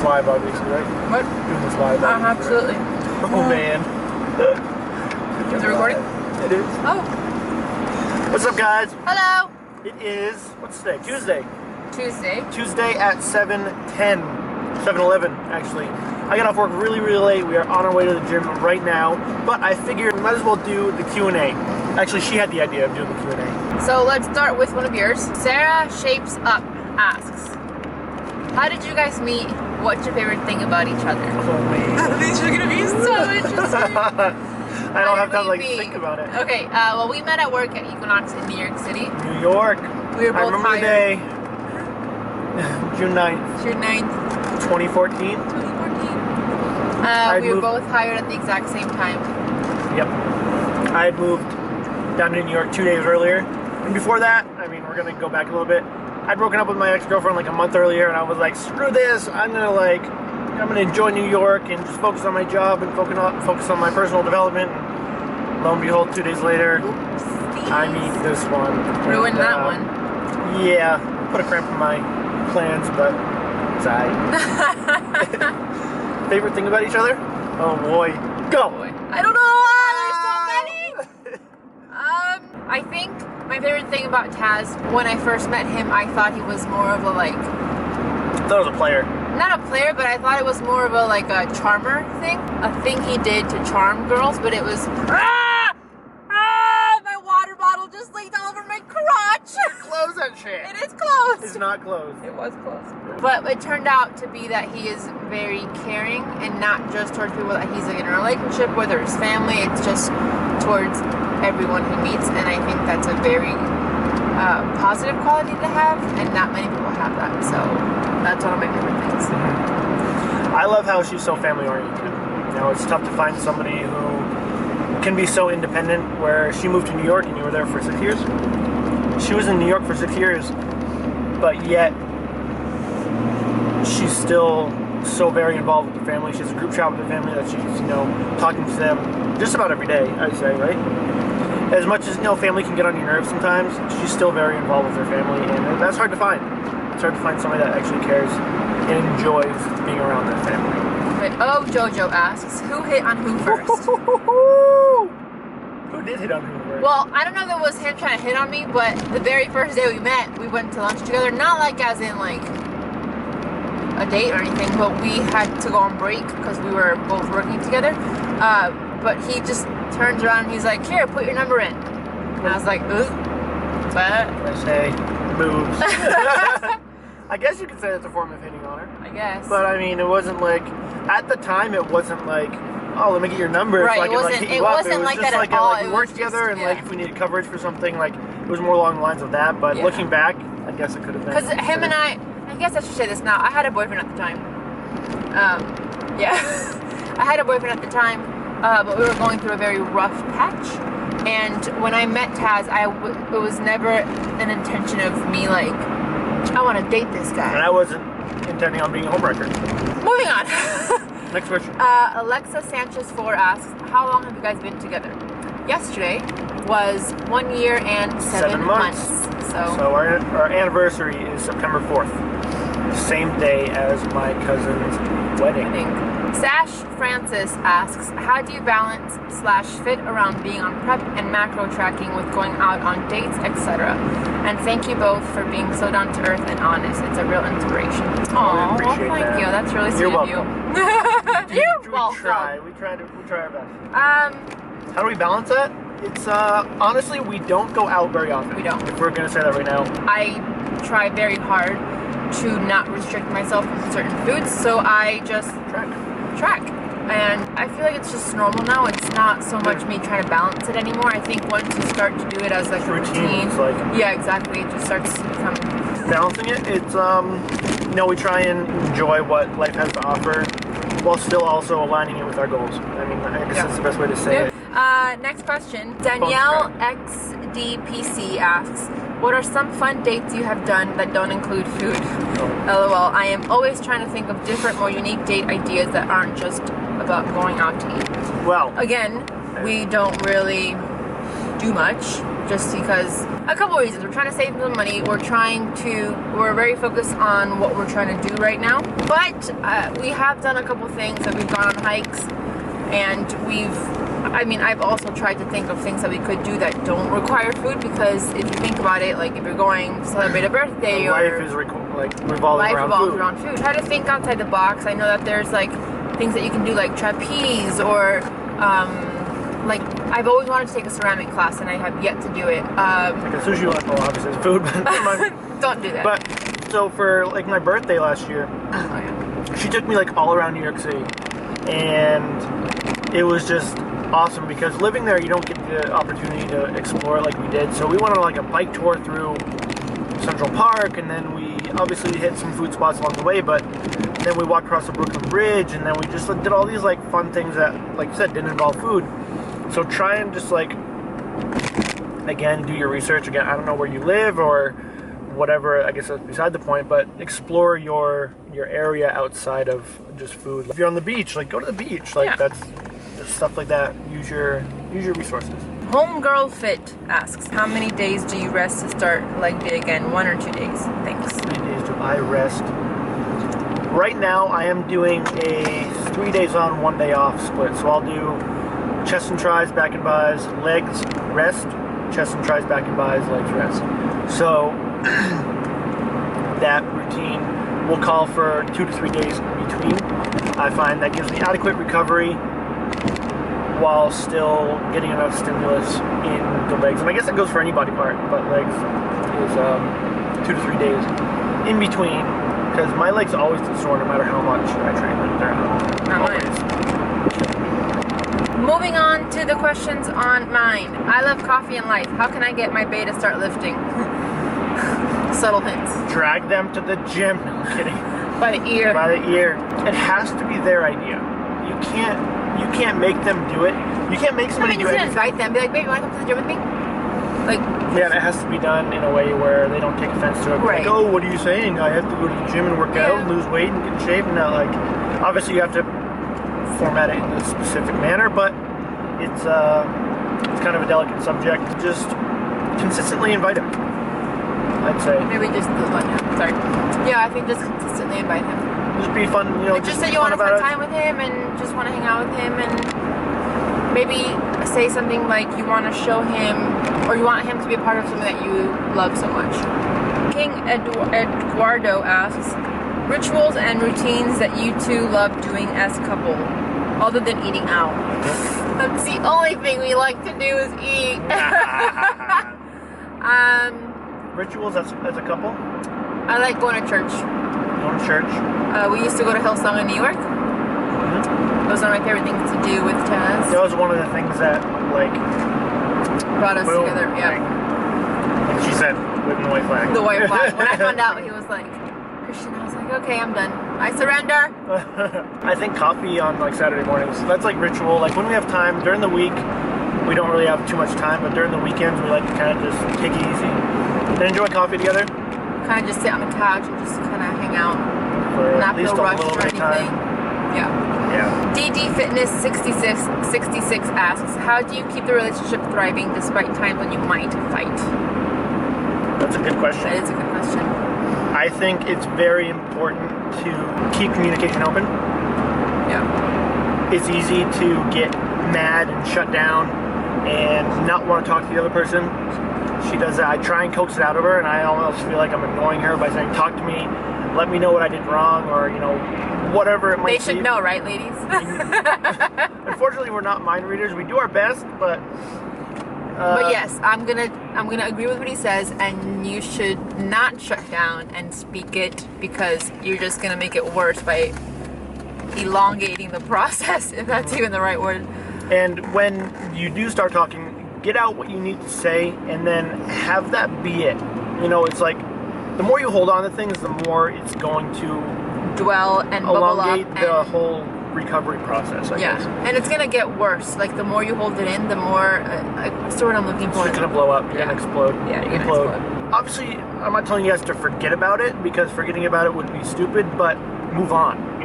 live, obviously, right? What? Doing this live. Absolutely. Right? Oh, man. Is it recording? It is. Oh. What's up, guys? Hello. It is, what's today? Tuesday. Tuesday At 7:10. 7:11, actually. I got off work really, really late. We are on our way to the gym right now, but I figured we might as well do the Q&A. Actually, she had the idea of doing the Q&A. So let's start with one of yours. Sarah Shapes Up asks, how did you guys meet? What's your favorite thing about each other? Oh, man. These are gonna be so interesting. I don't have time to think about it. Okay, well, we met at work at Equinox in New York City. New York. We were both I remember hired. the day. June 9th. June 9th. 2014. 2014. We were both hired at the exact same time. Yep. I had moved down to New York 2 days earlier. And before that, I mean, we're going to go back a little bit. I'd broken up with my ex-girlfriend like a month earlier, and I was like, screw this. I'm going to enjoy New York and just focus on my job and focus on my personal development. And lo and behold, 2 days later, I meet this one. Ruined that one. Yeah. Put a cramp in my plans, but it's alright. Favorite thing about each other? Oh boy. Go! I don't know! There's so many! I think my favorite thing about Taz, when I first met him, I thought he was more of a I thought it was a player. not a player, but I thought it was more of a a charmer thing. A thing he did to charm girls, but it was my water bottle just leaked all over my crotch! Close that shit! It is closed! It's not closed. It was closed. But it turned out to be that he is very caring, and not just towards people that he's in a relationship with or his family. It's just towards everyone he meets, and I think that's a very positive quality to have, and not many people have that. So that's one of my favorite things. I love how she's so family oriented. You know, it's tough to find somebody who can be so independent, where she moved to New York and you were there for 6 years. She was in New York for 6 years, but yet she's still so very involved with the family. She has a group chat with the family that she's, talking to them just about every day, I'd say, right? As much as, family can get on your nerves sometimes, she's still very involved with her family, and that's hard to find. It's hard to find somebody that actually cares and enjoys being around their family. Oh, Jojo asks, who hit on who first? Who did hit on who first? Well, I don't know if it was him trying to hit on me, but the very first day we met, we went to lunch together. Not as in a date or anything, but we had to go on break because we were both working together. But he just turns around and he's like, here, put your number in. And I was like, ugh. But I say, moves. I guess you could say that's a form of hitting on her. I guess. But I mean, it wasn't at the time, it wasn't oh, let me get your number. Right, it wasn't that at all. We worked together, and if we needed coverage for something, it was more along the lines of that. But looking back, I guess it could have been. Because him and I guess I should say this now. I had a boyfriend at the time. I had a boyfriend at the time, but we were going through a very rough patch. And when I met Taz, it was never an intention of me I want to date this guy. And I wasn't intending on being a homewrecker. Moving on. Next question. Alexa Sanchez 4 asks, how long have you guys been together? Yesterday was 1 year and 7 months. So our anniversary is September 4th. The same day as my cousin's wedding. Sash Francis asks, how do you balance / fit around being on prep and macro tracking with going out on dates, etc.? And thank you both for being so down to earth and honest. It's a real inspiration. Aw, well, thank you. That's really sweet of you. You're welcome. We try our best. How do we balance that? It's honestly, we don't go out very often. We don't. If we're gonna say that right now. I try very hard to not restrict myself from certain foods, so I just track. And I feel like it's just normal now. It's not so much me trying to balance it anymore. I think once you start to do it as a routine, yeah, exactly, it just starts to become balancing it. It's we try and enjoy what life has to offer, while still also aligning it with our goals. I mean, I guess that's the best way to say it. Next question. Danielle XDPC asks, what are some fun dates you have done that don't include food? LOL. I am always trying to think of different, more unique date ideas that aren't just about going out to eat. Well, again, we don't really do much just because A couple reasons. We're trying to save some money. We're very focused on what we're trying to do right now. But we have done a couple things that we've gone on hikes, and I've also tried to think of things that we could do that don't require food, because if you think about it, like if you're going to celebrate a birthday life is revolving around food. Try to think outside the box. I know that there's like things that you can do, like trapeze, or like I've always wanted to take a ceramic class and I have yet to do it. Like a sushi one, well, obviously it's food, but don't do that. But so for like my birthday last year, she took me like all around New York City, and it was just awesome because living there you don't get the opportunity to explore like we did. So we went on like a bike tour through Central Park, and then we obviously hit some food spots along the way, but then we walked across the Brooklyn Bridge, and then we just did all these like fun things that, like you said, didn't involve food. So try and just like, again, do your research. Again, I don't know where you live or whatever, I guess that's beside the point, but explore your area outside of just food. If you're on the beach, like go to the beach. Like that's just stuff like that. Use your resources. Homegirl Fit asks, how many days do you rest to start leg day again? 1 or 2 days? Thanks. How many days do I rest? Right now, I am doing a 3 days on, 1 day off split. So I'll do chest and tris, back and bis, legs, rest, chest and tris, back and bis, legs, rest. So that routine will call for 2 to 3 days in between. I find that gives me adequate recovery while still getting enough stimulus in the legs. And I guess that goes for any body part, but legs is 2 to 3 days in between, because my legs always get sore no matter how much I train them. They're always. Moving on to the questions on mine. I love coffee and life. How can I get my bae to start lifting? Subtle hints. Drag them to the gym. No, I'm kidding. By the ear. By the ear. It has to be their idea. You can't make them do it. You can't make somebody do it. You can invite them. Be like, babe, you want to come to the gym with me? Like. Yeah, and it has to be done in a way where they don't take offense to it. Right. Like, oh, what are you saying? I have to go to the gym and work out and lose weight and get in shape. And like, obviously you have to format it in a specific manner, but it's kind of a delicate subject. Just consistently invite him, I'd say. Maybe just invite him. Sorry. Yeah, I think just consistently invite him. Just be fun, Just say you want to spend time with him and just want to hang out with him, and maybe say something like you want to show him, or you want him to be a part of something that you love so much. King Eduardo asks, rituals and routines that you two love doing as a couple, other than eating out. That's the only thing we like to do is eat. Rituals as a couple? I like going to church. Going to church? We used to go to Hillsong in New York. Mm-hmm. Those are my favorite things to do with Taz. That was one of the things that, like, brought us together, Like she said, waving the white flag. The white flag. When I found out he was like Christian, I was like, okay, I'm done. I surrender. I think coffee on like Saturday mornings, that's like ritual. Like when we have time during the week, we don't really have too much time, but during the weekends we like to kind of just take it easy and enjoy coffee together. Kind of just sit on the couch and just kind of hang out, For not feel rushed or anything. Time. Yeah. DD Fitness 66 asks, how do you keep the relationship thriving despite times when you might fight? That's a good question. That is a good question. I think it's very important to keep communication open. Yeah. It's easy to get mad and shut down and not want to talk to the other person. She does that. I try and coax it out of her, and I almost feel like I'm ignoring her by saying, talk to me, let me know what I did wrong, or, whatever it might be. They should know, right, ladies? Unfortunately, we're not mind readers. We do our best, but... but yes, I'm gonna agree with what he says, and you should not shut down and speak it, because you're just gonna make it worse by elongating the process, if that's even the right word. And when you do start talking, get out what you need to say, and then have that be it. It's like, the more you hold on to things, the more it's going to dwell and bubble up. Elongate the whole recovery process, I guess. And it's gonna get worse. Like, the more you hold it in, the more, what's the word I'm looking for? It's gonna blow up. You're gonna explode. Yeah, you're gonna explode. Obviously, I'm not telling you guys to forget about it, because forgetting about it would be stupid, but move on.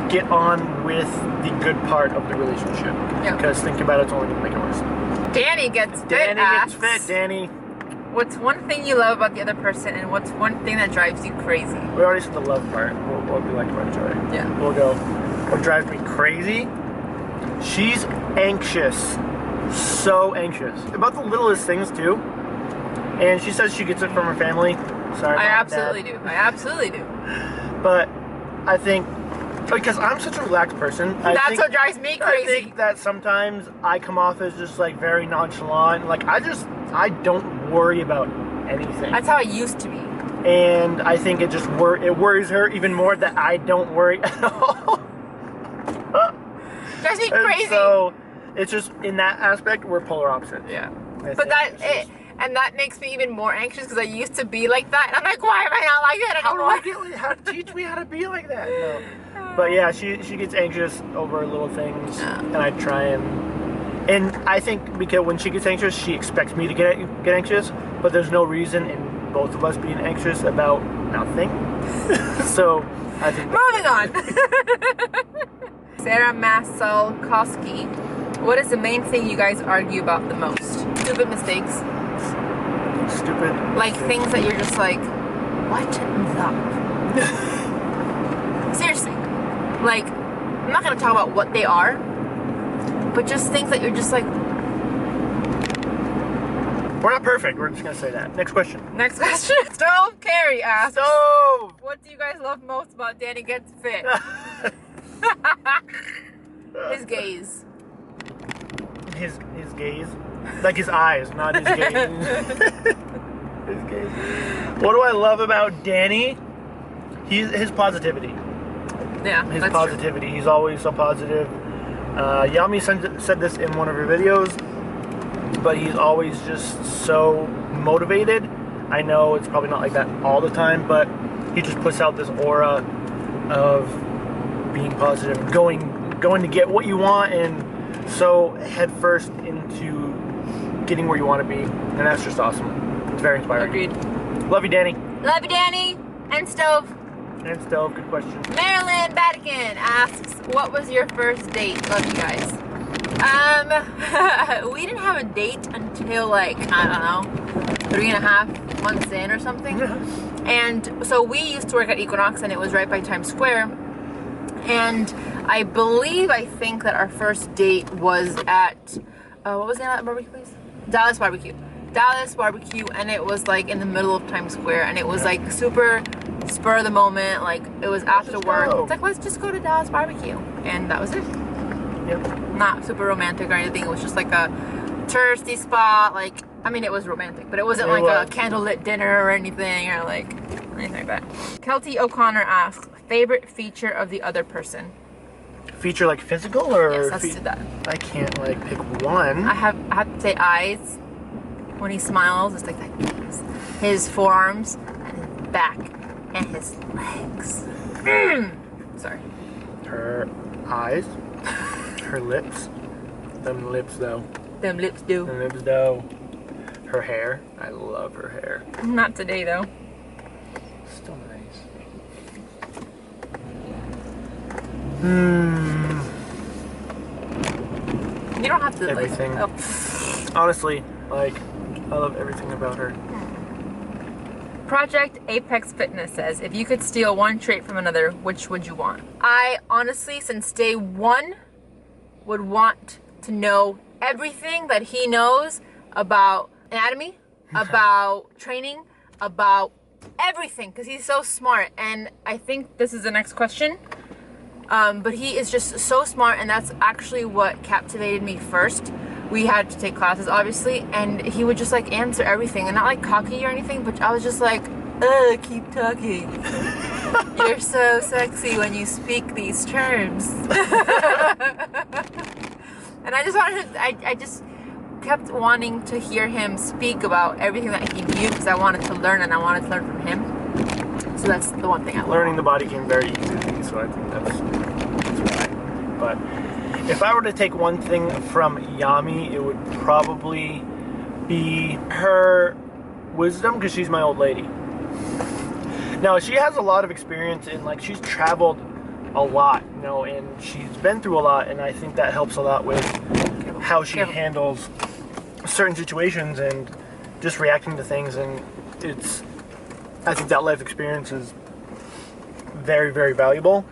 Get on with the good part of the relationship. Yeah. Because thinking about it's only gonna make it worse. Danny gets fit. Danny asks, gets fit, Danny. What's one thing you love about the other person, and what's one thing that drives you crazy? We already said the love part. What we like about each other. Yeah. We'll go. What drives me crazy? She's anxious. So anxious. About the littlest things, too. And she says she gets it from her family. Sorry, I Mom, absolutely Dad. do. I absolutely do. But I think, because I'm such a relaxed person. That's what drives me crazy. I think that sometimes I come off as just like very nonchalant. Like I don't worry about anything. That's how I used to be. And I think it just it worries her even more that I don't worry at all. Drives me crazy. And so it's just in that aspect we're polar opposites. Yeah. I But think and that makes me even more anxious because I used to be like that. And I'm like, why am I not like that anymore? Teach me how to be like that. No. But yeah, she gets anxious over little things, and I try and I think because when she gets anxious, she expects me to get anxious, but there's no reason in both of us being anxious about nothing. So I think. Moving on. Sarah Masalkowski, what is the main thing you guys argue about the most? Stupid mistakes. Stupid. Like things that you're just like, what the? Seriously. Like, I'm not going to talk about what they are, but just things that you're just like. We're not perfect. We're just going to say that. Next question. Next question. Stove Carey asks. Stove! What do you guys love most about Danny Gets Fit? His gaze. His gaze? Like his eyes, not his gaze. His gaze. What do I love about Danny? His positivity. Yeah, His that's positivity. True. He's always so positive. Yami said this in one of her videos, but he's always just so motivated. I know it's probably not like that all the time, but he just puts out this aura of being positive, going to get what you want, and so head first into getting where you want to be, and that's just awesome. It's very inspiring. Agreed. Love you, Danny. Love you, Danny. And Stove. And Stove, good question. Marilyn Vatican asks, what was your first date? Love you guys. We didn't have a date until like, I don't know, 3.5 months in or something. And so we used to work at Equinox, and it was right by Times Square. And I think that our first date was at, what was the name of that barbecue place? Dallas Barbecue, and it was like in the middle of Times Square, and it was like super spur of the moment, like it was after work. It's like, let's just go to Dallas Barbecue, and that was it. Yep. Not super romantic or anything. It was just like a touristy spot. Like, I mean, it was romantic, but it wasn't like a candlelit dinner or anything, or like anything like that. Kelty O'Connor asks, favorite feature of the other person? Feature like physical or? Yes, let's do that. I can't like pick one. I have to say eyes. When he smiles, it's like that gaze. His forearms and his back and his legs. Sorry. Her eyes. Her lips. Them lips though. Them lips do. Them lips though. Her hair. I love her hair. Not today though. Still nice. You don't have to everything. Like, Honestly, like, I love everything about her. Project Apex Fitness says, if you could steal one trait from another, which would you want? I honestly, since day one, would want to know everything that he knows about anatomy, about training, about everything, because he's so smart. And I think this is the next question. But he is just so smart, and that's actually what captivated me first. We had to take classes, obviously, and he would just like answer everything, and not like cocky or anything, but I was just like, keep talking. You're so sexy when you speak these terms. And I just wanted to, I just kept wanting to hear him speak about everything that he knew, because I wanted to learn, and I wanted to learn from him. So that's the one thing I love. Learning the body came very easy to me, so I think that's why. But if I were to take one thing from Yami, it would probably be her wisdom, because she's my old lady. Now, she has a lot of experience in, like, she's traveled a lot, you know, and she's been through a lot, and I think that helps a lot with how she handles certain situations and just reacting to things. And I think that life experience is very, very valuable.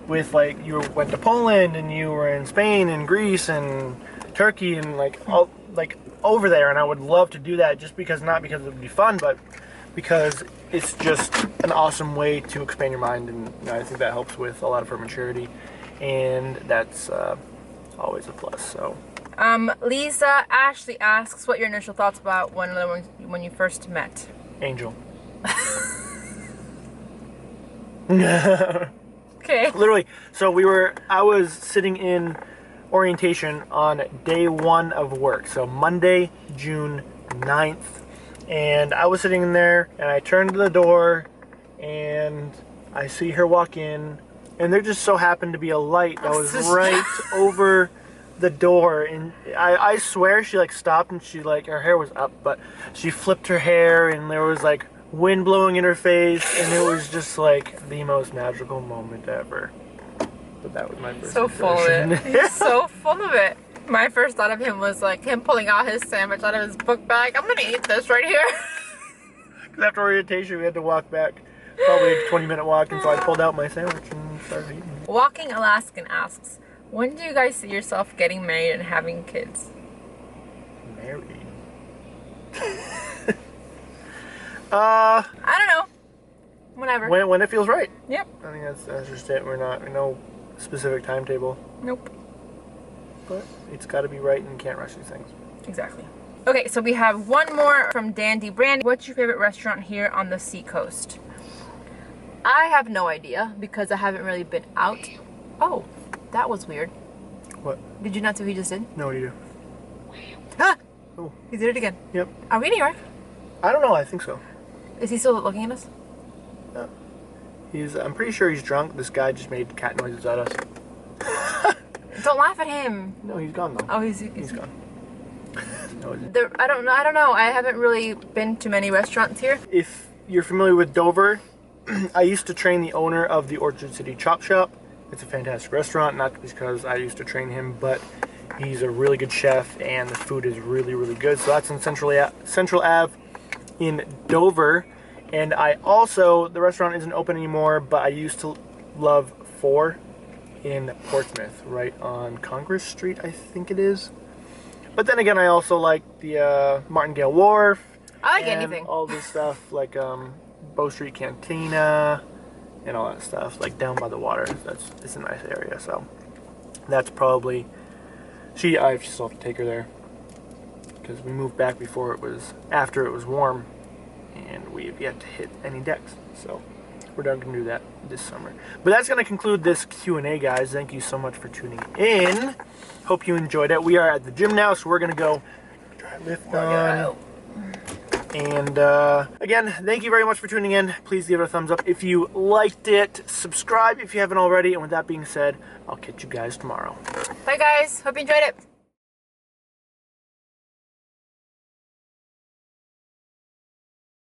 With like, you went to Poland and you were in Spain and Greece and Turkey and like all like over there, and I would love to do that, just because, not because it would be fun, but because it's just an awesome way to expand your mind, and I think that helps with a lot of her maturity, and that's always a plus. So Lisa Ashley asks what your initial thoughts about when you first met. Angel. Okay. Literally. So I was sitting in orientation on day 1 of work. So Monday, June 9th. And I was sitting in there and I turned to the door and I see her walk in, and there just so happened to be a light that was right over the door, and I swear she like stopped, and she like, her hair was up, but she flipped her hair and there was like wind blowing in her face, and it was just like the most magical moment ever. But that was my first so full of it. He's so full of it. My first thought of him was like him pulling out his sandwich out of his book bag. I'm gonna eat this right here. Because after orientation we had to walk back, probably a 20-minute walk, and so I pulled out my sandwich and started eating. Walking Alaskan asks, when do you guys see yourself getting married and having kids? Married? I don't know. Whenever. When it feels right. Yep. I think that's just it. We're no specific timetable. Nope. But it's got to be right, and you can't rush these things. Exactly. Okay, so we have one more from Dandy Brandy. What's your favorite restaurant here on the Seacoast? I have no idea because I haven't really been out. Oh, that was weird. What? Did you not see what he just did? No, what do you do? Ah! Oh. He did it again. Yep. Are we in New York? I don't know. I think so. Is he still looking at us? No. I'm pretty sure he's drunk. This guy just made cat noises at us. Don't laugh at him. No, he's gone though. Oh, he's gone. No, I don't know. I haven't really been to many restaurants here. If you're familiar with Dover, I used to train the owner of the Orchard City Chop Shop. It's a fantastic restaurant, not because I used to train him, but he's a really good chef and the food is really, really good. So that's in Central Ave in Dover. And the restaurant isn't open anymore, but I used to love 4 in Portsmouth, right on Congress Street, I think it is. But then again, I also like the Martingale Wharf. I like and anything. all this stuff, like Bow Street Cantina and all that stuff, like down by the water. It's a nice area, so that's probably I still have to take her there because we moved back after it was warm, and we have yet to hit any decks, so we're not going to do that this summer. But that's going to conclude this Q&A, guys. Thank you so much for tuning in. Hope you enjoyed it. We are at the gym now, so we're going to go try lift on. And again, thank you very much for tuning in. Please give it a thumbs up if you liked it. Subscribe if you haven't already. And with that being said, I'll catch you guys tomorrow. Bye, guys. Hope you enjoyed it.